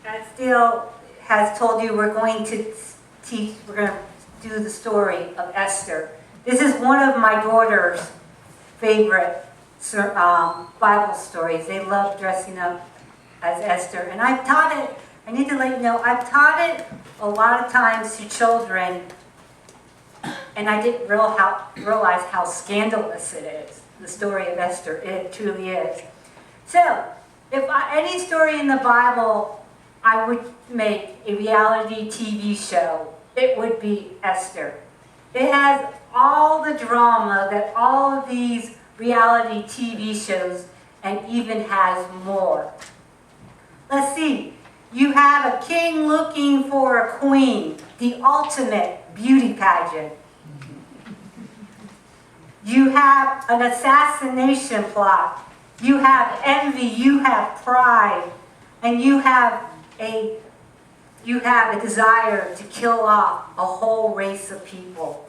As Dale has told you, we're going to do the story of Esther. This is one of my daughter's favorite Bible stories. They love dressing up as Esther. And I've taught it, I need to let you know, I've taught it a lot of times to children, and I didn't realize how scandalous it is, the story of Esther. It truly is. So, if any story in the Bible I would make a reality TV show, it would be Esther. It has all the drama that all of these reality TV shows, and even has more. Let's see. You have a king looking for a queen, the ultimate beauty pageant. You have an assassination plot. You have envy, you have pride, and you have a desire to kill off a whole race of people.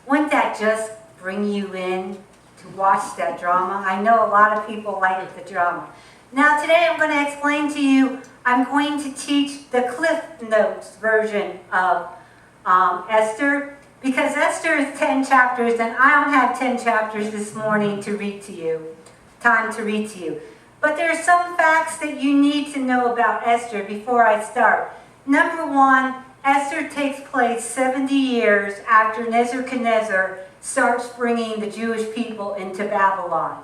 Wouldn't that just bring you in to watch that drama? I know a lot of people like the drama. Now today I'm going to explain to you, I'm going to teach the Cliff Notes version of Esther, because Esther is 10 chapters and I don't have 10 chapters this morning to read to you, time to read to you. But there are some facts that you need to know about Esther before I start. Number one, Esther takes place 70 years after Nebuchadnezzar starts bringing the Jewish people into Babylon.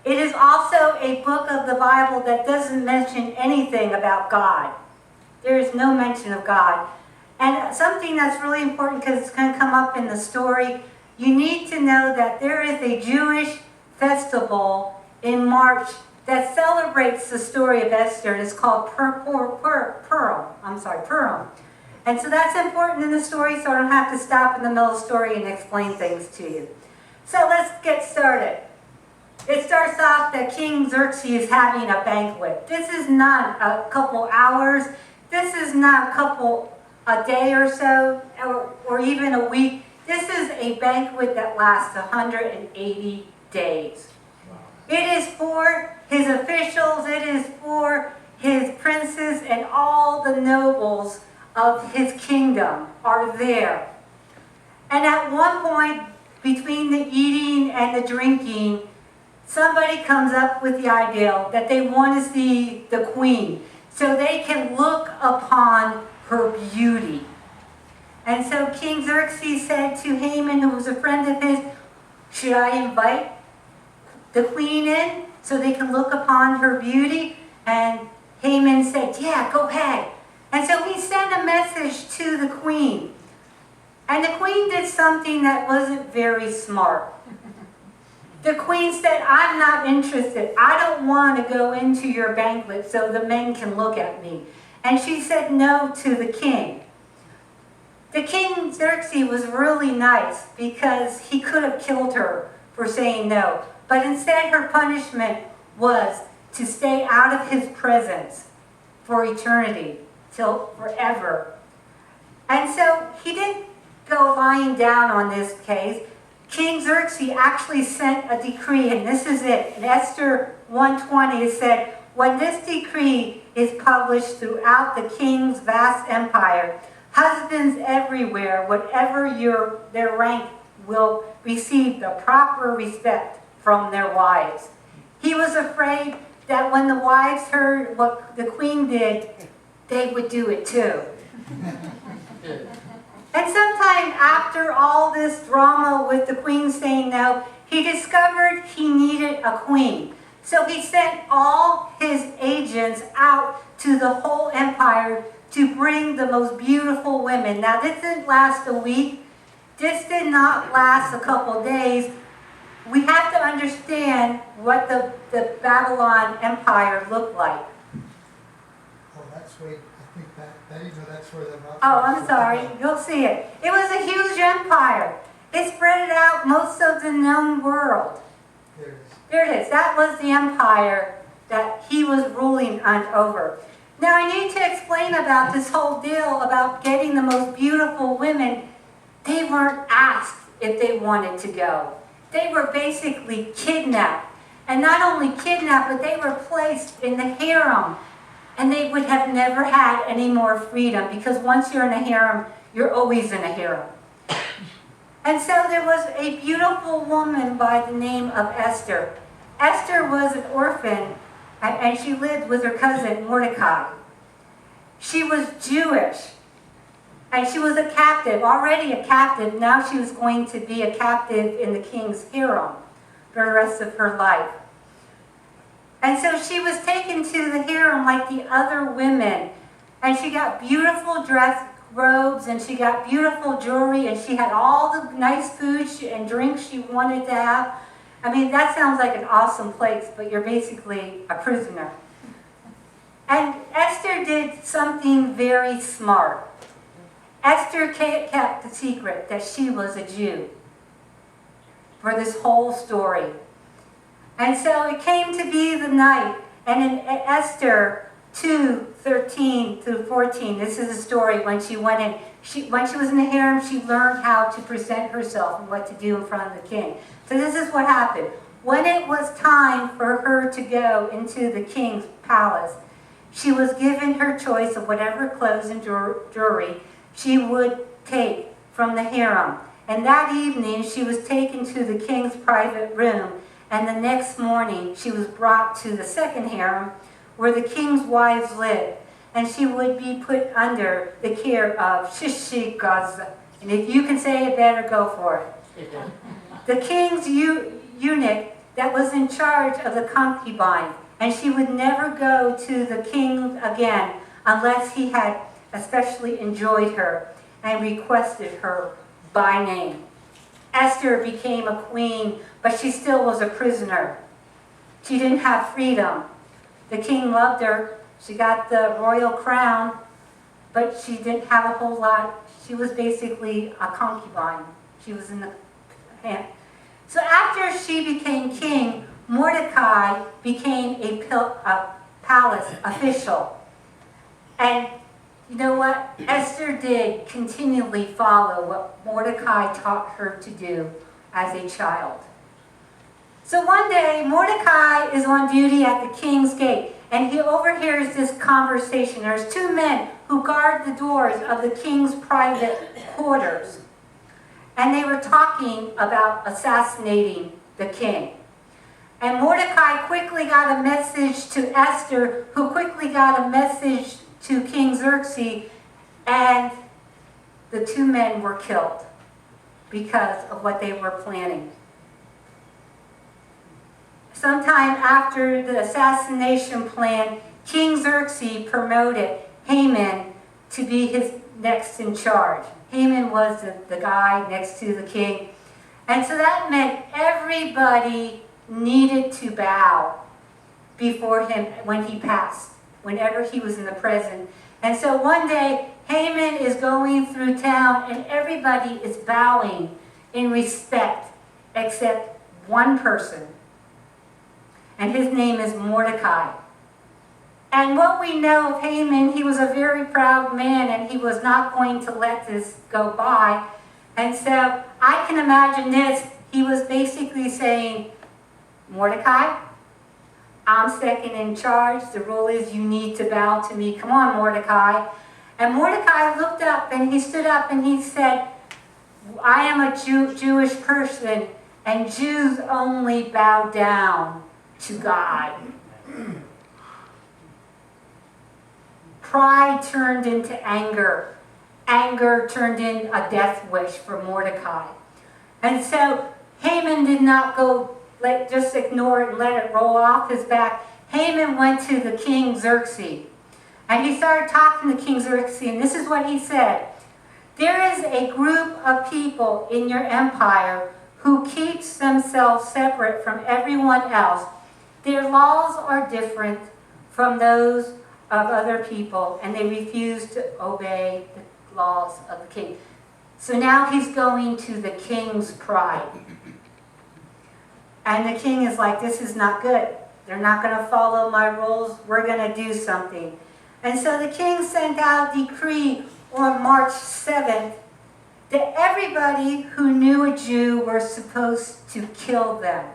It is also a book of the Bible that doesn't mention anything about God. There is no mention of God. And something that's really important, because it's going to come up in the story, you need to know that there is a Jewish festival in March that celebrates the story of Esther. It's called Purim. And so that's important in the story, so I don't have to stop in the middle of the story and explain things to you. So let's get started. It starts off that King Xerxes is having a banquet. This is not a couple hours. This is not a day or so, or even a week. This is a banquet that lasts 180 days. It is for his officials, it is for his princes, and all the nobles of his kingdom are there. And at one point, between the eating and the drinking, somebody comes up with the idea that they want to see the queen so they can look upon her beauty. And so King Xerxes said to Haman, who was a friend of his, should I invite the queen in so they can look upon her beauty? And Haman said, yeah, go ahead. And so he sent a message to the queen. And the queen did something that wasn't very smart. The queen said, I'm not interested. I don't want to go into your banquet so the men can look at me. And she said no to the king. The King Xerxes was really nice because he could have killed her for saying no. But instead her punishment was to stay out of his presence for eternity, till forever. And so he didn't go lying down on this case. King Xerxes actually sent a decree, and this is it. In Esther 1:20 it said, when this decree is published throughout the king's vast empire, husbands everywhere, whatever their rank, will receive the proper respect from their wives. He was afraid that when the wives heard what the queen did, they would do it too. And sometime after all this drama with the queen saying no, he discovered he needed a queen. So he sent all his agents out to the whole empire to bring the most beautiful women. Now this didn't last a week. This did not last a couple days. We have to understand what the Babylon Empire looked like. Oh, that's wait. I think that's where the. Oh, I'm sorry. You'll see it. It was a huge empire. It spread it out most of the known world. There it is. There it is. That was the empire that he was ruling over. Now I need to explain about this whole deal about getting the most beautiful women. They weren't asked if they wanted to go. They were basically kidnapped. And not only kidnapped, but they were placed in the harem. And they would have never had any more freedom, because once you're in a harem, you're always in a harem. And so there was a beautiful woman by the name of Esther. Esther was an orphan, and she lived with her cousin Mordecai. She was Jewish, and she was a captive, already a captive. Now she was going to be a captive in the king's harem for the rest of her life. And so she was taken to the harem like the other women, and she got beautiful dress robes, and she got beautiful jewelry, and she had all the nice food and drinks she wanted to have. I mean, that sounds like an awesome place, but you're basically a prisoner. And Esther did something very smart. Esther kept the secret that she was a Jew for this whole story. And so it came to be the night, and in Esther 2:13 through 14, this is a story when she went in. When she was in the harem, she learned how to present herself and what to do in front of the king. So this is what happened. When it was time for her to go into the king's palace, she was given her choice of whatever clothes and jewelry she would take from the harem. And that evening, she was taken to the king's private room, and the next morning, she was brought to the second harem, where the king's wives lived, and she would be put under the care of Shishigaz. And if you can say it better, go for it. The king's eunuch that was in charge of the concubine, and she would never go to the king again unless he had especially enjoyed her and requested her by name. Esther became a queen, but she still was a prisoner. She didn't have freedom. The king loved her. She got the royal crown, but she didn't have a whole lot. She was basically a concubine. She was in the hand. So after she became king, Mordecai became a palace official. And you know what? Esther did continually follow what Mordecai taught her to do as a child. So one day, Mordecai is on duty at the king's gate, and he overhears this conversation. There's two men who guard the doors of the king's private quarters, and they were talking about assassinating the king. And Mordecai quickly got a message to Esther, who quickly got a message to King Xerxes, and the two men were killed because of what they were planning. Sometime after the assassination plan, King Xerxes promoted Haman to be his next in charge. Haman was the guy next to the king. And so that meant everybody needed to bow before him when he passed, whenever he was in the presence. And so one day, Haman is going through town, and everybody is bowing in respect except one person. And his name is Mordecai. And what we know of Haman, he was a very proud man, and he was not going to let this go by. And so I can imagine this. He was basically saying, Mordecai, I'm second in charge. The rule is you need to bow to me. Come on, Mordecai. And Mordecai looked up, and he stood up, and he said, I am a Jewish person, and Jews only bow down to God. Pride turned into anger. Anger turned into a death wish for Mordecai. And so Haman did not just ignore it and let it roll off his back. Haman went to the king Xerxes. And he started talking to King Xerxes, and this is what he said. There is a group of people in your empire who keeps themselves separate from everyone else. Their laws are different from those of other people, and they refuse to obey the laws of the king. So now he's going to the king's pride. And the king is like, this is not good. They're not going to follow my rules. We're going to do something. And so the king sent out a decree on March 7th that everybody who knew a Jew were supposed to kill them.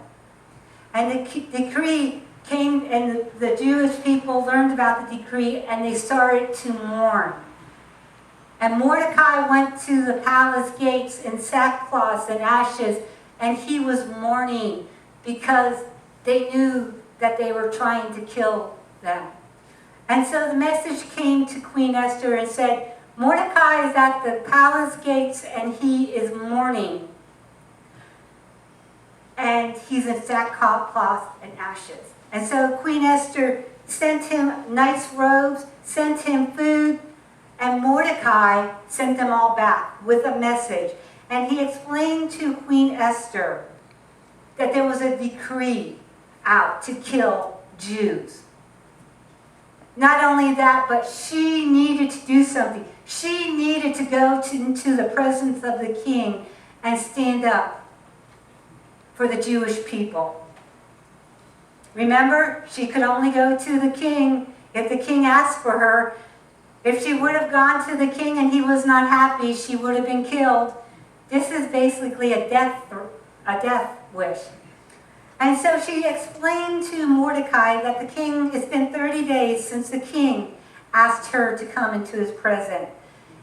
And the decree came and the Jewish people learned about the decree and they started to mourn. And Mordecai went to the palace gates in sackcloth and ashes, and he was mourning because they knew that they were trying to kill them. And so the message came to Queen Esther and said, Mordecai is at the palace gates and he is mourning. And he's in sackcloth and ashes. And so Queen Esther sent him nice robes, sent him food, and Mordecai sent them all back with a message. And he explained to Queen Esther that there was a decree out to kill Jews. Not only that, but she needed to do something. She needed to go into the presence of the king and stand up for the Jewish people. Remember, she could only go to the king if the king asked for her. If she would have gone to the king and he was not happy, she would have been killed. This is basically a death wish. And so she explained to Mordecai that the king, it's been 30 days since the king asked her to come into his presence.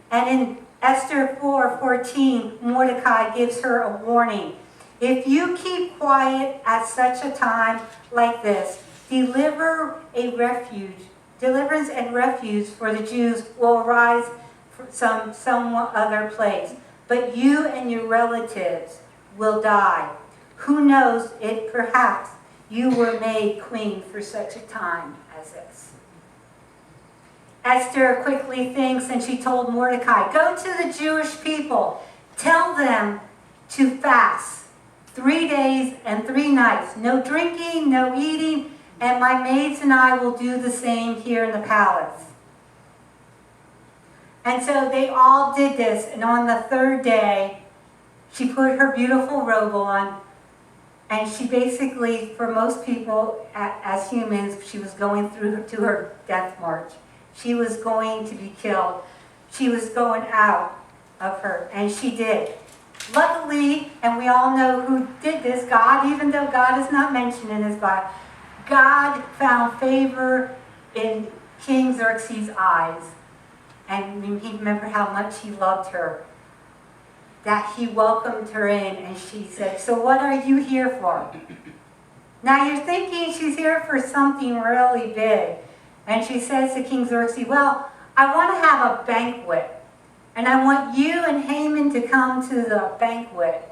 And in Esther 4:14, Mordecai gives her a warning. If you keep quiet at such a time like this, deliverance and refuge for the Jews will arise from some other place. But you and your relatives will die. Who knows, it perhaps you were made queen for such a time as this. Esther quickly thinks, and she told Mordecai, go to the Jewish people. Tell them to fast 3 days and 3 nights. No drinking, no eating, and my maids and I will do the same here in the palace. And so they all did this, and on the 3rd day, she put her beautiful robe on, and she basically, for most people as humans, she was going through to her death march. She was going to be killed. She was going out of her, and she did. Luckily, and we all know who did this, God, even though God is not mentioned in his Bible, God found favor in King Xerxes' eyes. And he remembered how much he loved her. That he welcomed her in, and she said, so what are you here for? Now you're thinking she's here for something really big. And she says to King Xerxes, well, I want to have a banquet. And I want you and Haman to come to the banquet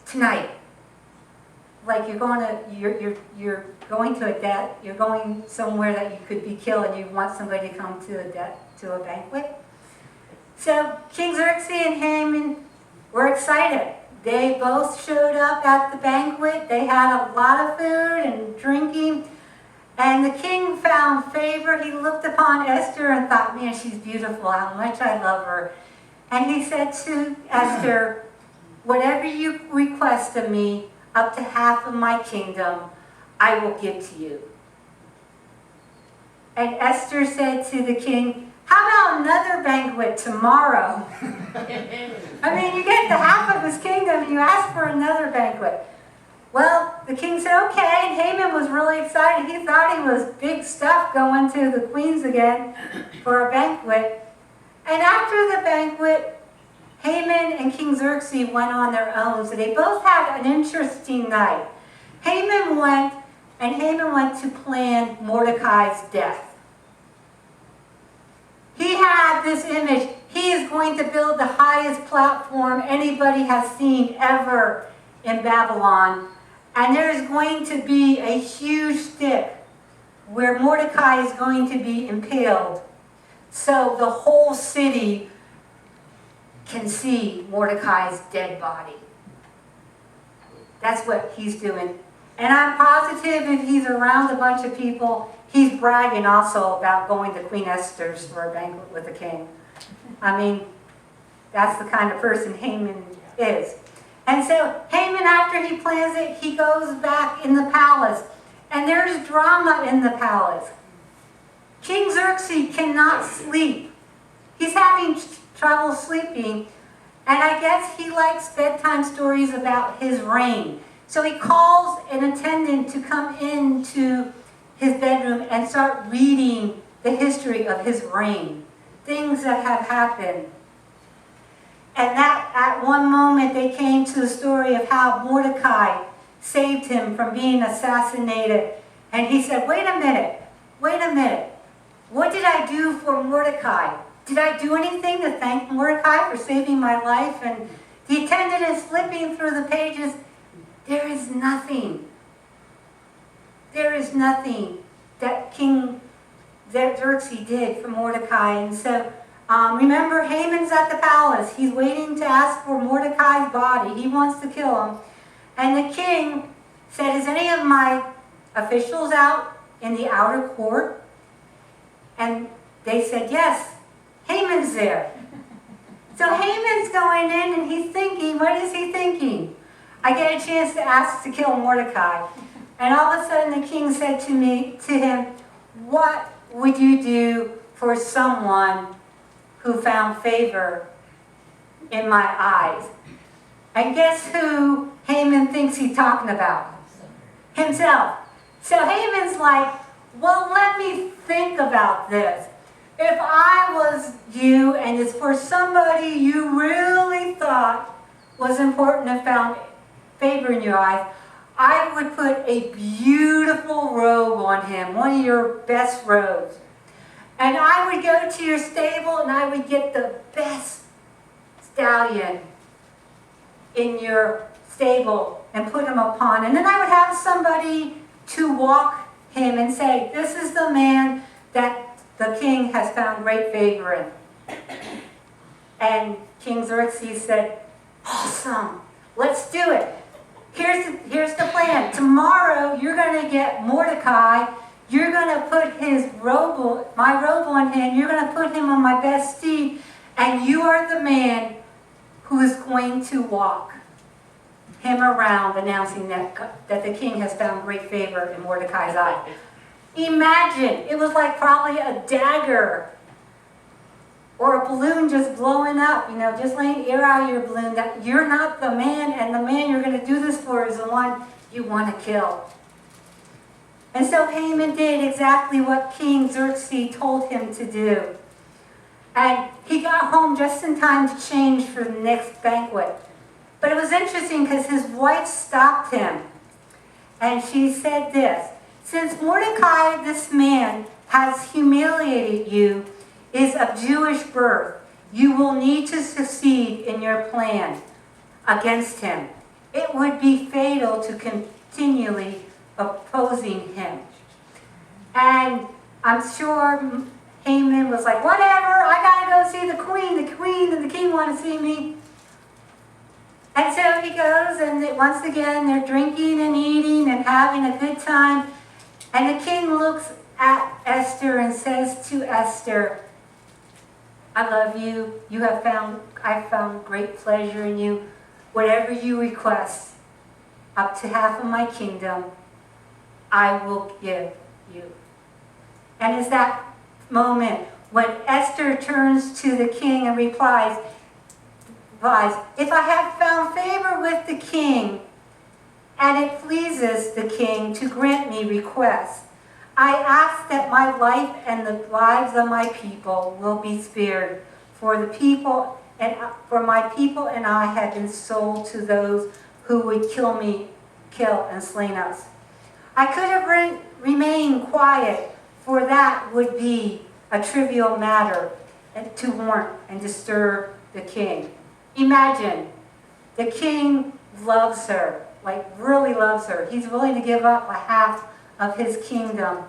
tonight. Like you're going somewhere that you could be killed, and you want somebody to come to a banquet. So King Xerxes and Haman were excited. They both showed up at the banquet. They had a lot of food and drinking. And the king found favor. He looked upon Esther and thought, man, she's beautiful, how much I love her. And he said to Esther, whatever you request of me, up to half of my kingdom, I will give to you. And Esther said to the king, how about another banquet tomorrow? I mean, you get the half of his kingdom and you ask for another banquet. Well, the king said, okay, and Haman was really excited. He thought he was big stuff going to the queens again for a banquet. And after the banquet, Haman and King Xerxes went on their own. So they both had an interesting night. Haman went to plan Mordecai's death. He had this image. He is going to build the highest platform anybody has seen ever in Babylon. And there is going to be a huge stick where Mordecai is going to be impaled. So the whole city can see Mordecai's dead body. That's what he's doing. And I'm positive if he's around a bunch of people, he's bragging also about going to Queen Esther's for a banquet with the king. I mean, that's the kind of person Haman is. And so Haman, after he plans it, he goes back in the palace. And there's drama in the palace. King Xerxes cannot sleep. He's having trouble sleeping. And I guess he likes bedtime stories about his reign. So he calls an attendant to come into his bedroom and start reading the history of his reign, things that have happened. And that at one moment they came to the story of how Mordecai saved him from being assassinated. And he said, wait a minute. What did I do for Mordecai? Did I do anything to thank Mordecai for saving my life? And the attendant is flipping through the pages. There is nothing. There is nothing that King Xerxes did for Mordecai. And so remember, Haman's at the palace. He's waiting to ask for Mordecai's body. He wants to kill him. And the king said, is any of my officials out in the outer court? And they said, yes, Haman's there. So Haman's going in and he's thinking, what is he thinking? I get a chance to ask to kill Mordecai. And all of a sudden the king said to him, what would you do for someone who found favor in my eyes? And guess who Haman thinks he's talking about? Himself. So Haman's like, well, let me think about this. If I was you and it's for somebody you really thought was important and found favor in your eyes, I would put a beautiful robe on him, one of your best robes. And I would go to your stable and I would get the best stallion in your stable and put him upon. And then I would have somebody to walk him and say, this is the man that the king has found great favor in. And King Xerxes said, awesome, let's do it. Here's the plan. Tomorrow you're going to get Mordecai. You're going to put my robe on him. You're going to put him on my best steed. And you are the man who is going to walk him around announcing that the king has found great favor in Mordecai's eye. Imagine, it was like probably a dagger or a balloon just blowing up, just letting air out of your balloon, that you're not the man, and the man you're going to do this for is the one you want to kill. And so Haman did exactly what King Xerxes told him to do. And he got home just in time to change for the next banquet. But it was interesting because his wife stopped him. And she said this, since Mordecai, this man, has humiliated you, is of Jewish birth, you will need to succeed in your plan against him. It would be fatal to continually opposing him. And I'm sure Haman was like, whatever, I gotta go see the queen and the king want to see me. And so he goes, and once again they're drinking and eating and having a good time. And the king looks at Esther and says to Esther, I love you. I found great pleasure in you. Whatever you request, up to half of my kingdom, I will give you. And it's that moment when Esther turns to the king and replies, if I have found favor with the king, and it pleases the king to grant me requests, I ask that my life and the lives of my people will be spared, for my people and I have been sold to those who would kill and slain us. I could have remained quiet, for that would be a trivial matter to warn and disturb the king. Imagine, the king loves her, like really loves her. He's willing to give up a half of his kingdom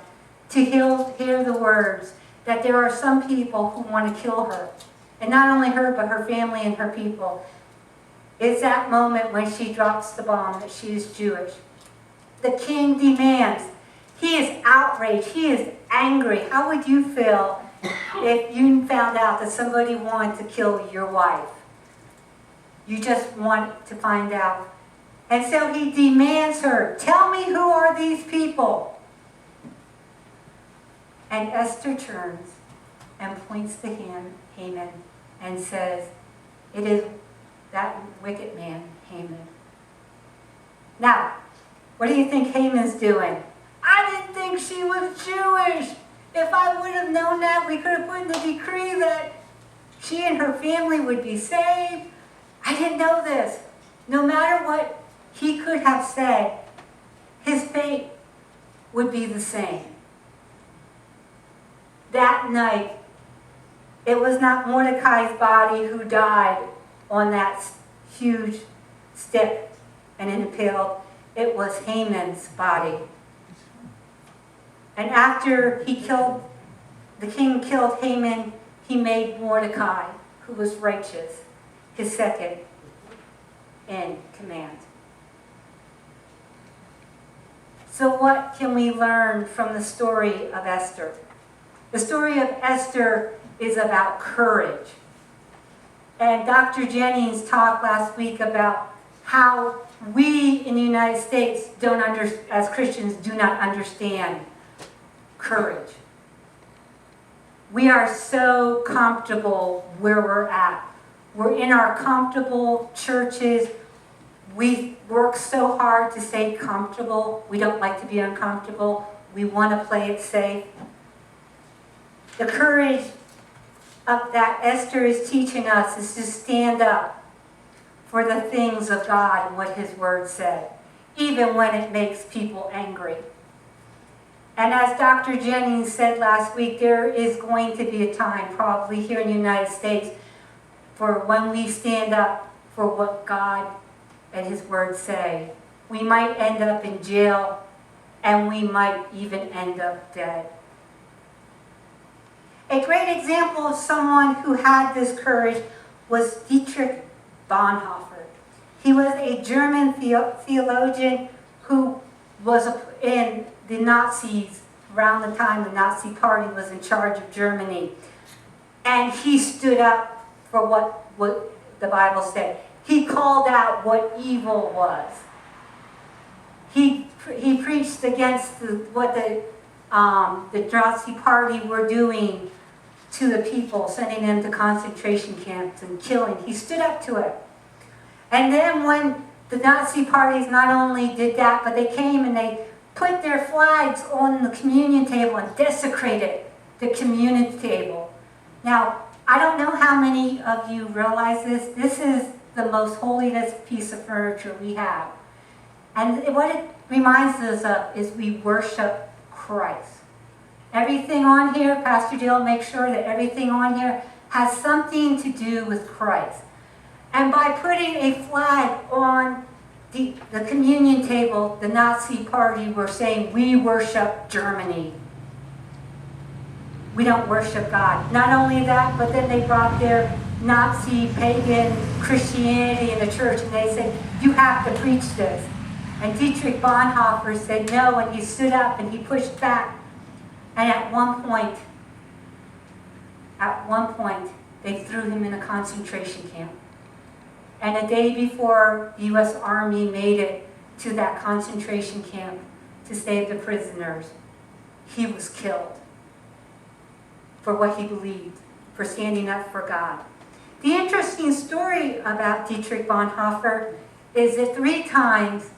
to hear the words that there are some people who want to kill her. And not only her, but her family and her people. It's that moment when she drops the bomb that she is Jewish. The king demands. He is outraged. He is angry. How would you feel if you found out that somebody wanted to kill your wife? You just want to find out. And so he demands her, tell me, who are these people? And Esther turns and points to Haman and says, it is that wicked man, Haman. Now, What do you think Haman's doing? I didn't think she was Jewish. If I would have known that, we could have put in the decree that she and her family would be saved. I didn't know this. No matter what he could have said, his fate would be the same. That night, it was not Mordecai's body who died on that huge stick and impaled. It was Haman's body. And after the king killed Haman, he made Mordecai, who was righteous, his second in command. So what can we learn from the story of Esther? The story of Esther is about courage. And Dr. Jennings talked last week about how we in the United States as Christians do not understand courage. We are so comfortable where we're at. We're in our comfortable churches. We work so hard to stay comfortable. We don't like to be uncomfortable. We want to play it safe. The courage that Esther is teaching us is to stand up for the things of God and what His Word said, even when it makes people angry. And as Dr. Jennings said last week, there is going to be a time, probably here in the United States, for when we stand up for what God and His Word say. We might end up in jail, and we might even end up dead. A great example of someone who had this courage was Dietrich Bonhoeffer. He was a German theologian who was in the Nazis around the time the Nazi Party was in charge of Germany. And he stood up for what the Bible said. He called out what evil was. He preached against what the Nazi Party were doing to the people, sending them to concentration camps and killing. He stood up to it. And then when the Nazi parties not only did that, but they came and they put their flags on the communion table and desecrated the communion table. Now, I don't know how many of you realize this. This is the most holiest piece of furniture we have. And what it reminds us of is we worship Christ. Everything on here, Pastor Dale makes sure that everything on here has something to do with Christ. And by putting a flag on the communion table, the Nazi party were saying, we worship Germany. We don't worship God. Not only that, but then they brought their Nazi pagan Christianity in the church, and they said, you have to preach this. And Dietrich Bonhoeffer said no, and he stood up and he pushed back. And at one point, they threw him in a concentration camp. And a day before the U.S. Army made it to that concentration camp to save the prisoners, he was killed for what he believed, for standing up for God. The interesting story about Dietrich Bonhoeffer is that 3 times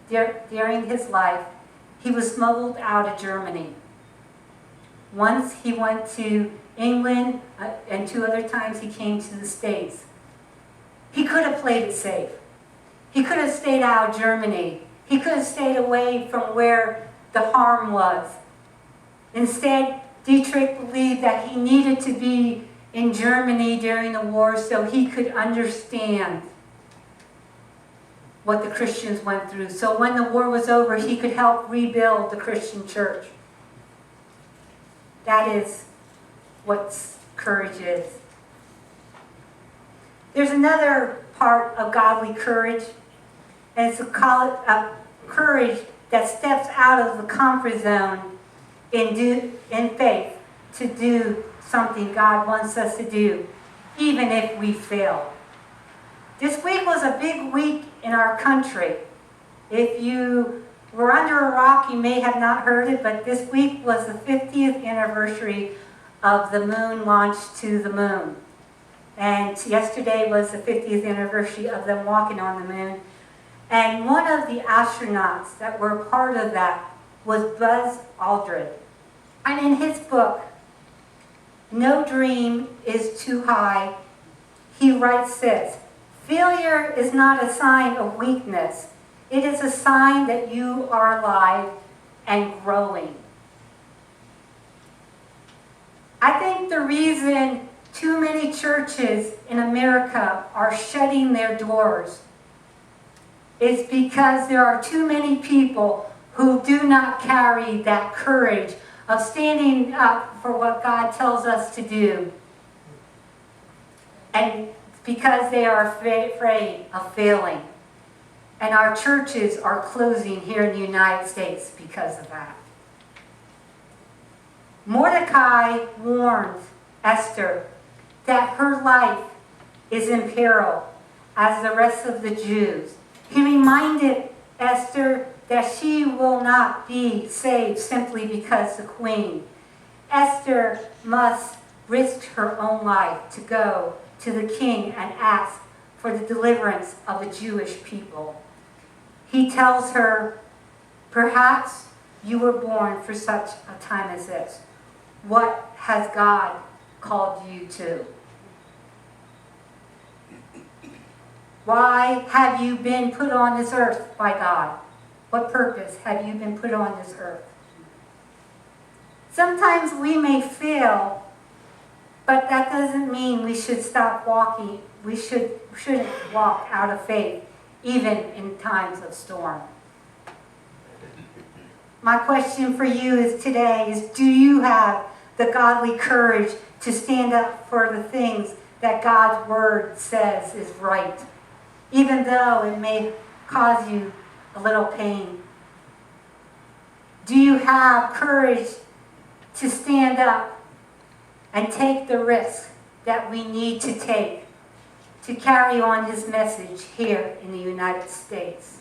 during his life, he was smuggled out of Germany. Once he went to England, and 2 other times he came to the States. He could have played it safe. He could have stayed out of Germany. He could have stayed away from where the harm was. Instead, Dietrich believed that he needed to be in Germany during the war so he could understand what the Christians went through. So when the war was over, he could help rebuild the Christian church. That is what courage is. There's another part of godly courage, and it's a courage that steps out of the comfort zone in faith to do something God wants us to do, even if we fail. This week was a big week in our country. If you were under a rock, you may have not heard it, but this week was the 50th anniversary of the moon launch to the moon. And yesterday was the 50th anniversary of them walking on the moon. And one of the astronauts that were part of that was Buzz Aldrin. And in his book, No Dream is Too High, he writes this: failure is not a sign of weakness. It is a sign that you are alive and growing. I think the reason too many churches in America are shutting their doors is because there are too many people who do not carry that courage of standing up for what God tells us to do. And because they are afraid of failing. And our churches are closing here in the United States because of that. Mordecai warned Esther that her life is in peril as the rest of the Jews. He reminded Esther that she will not be saved simply because the queen. Esther must risk her own life to go to the king and ask for the deliverance of the Jewish people. He tells her, perhaps you were born for such a time as this. What has God called you to? Why have you been put on this earth by God? What purpose have you been put on this earth? Sometimes we may fail, but that doesn't mean we should stop walking. We shouldn't walk out of faith, even in times of storm. My question for you is today is, do you have the godly courage to stand up for the things that God's word says is right, even though it may cause you a little pain? Do you have courage to stand up and take the risk that we need to take to carry on his message here in the United States?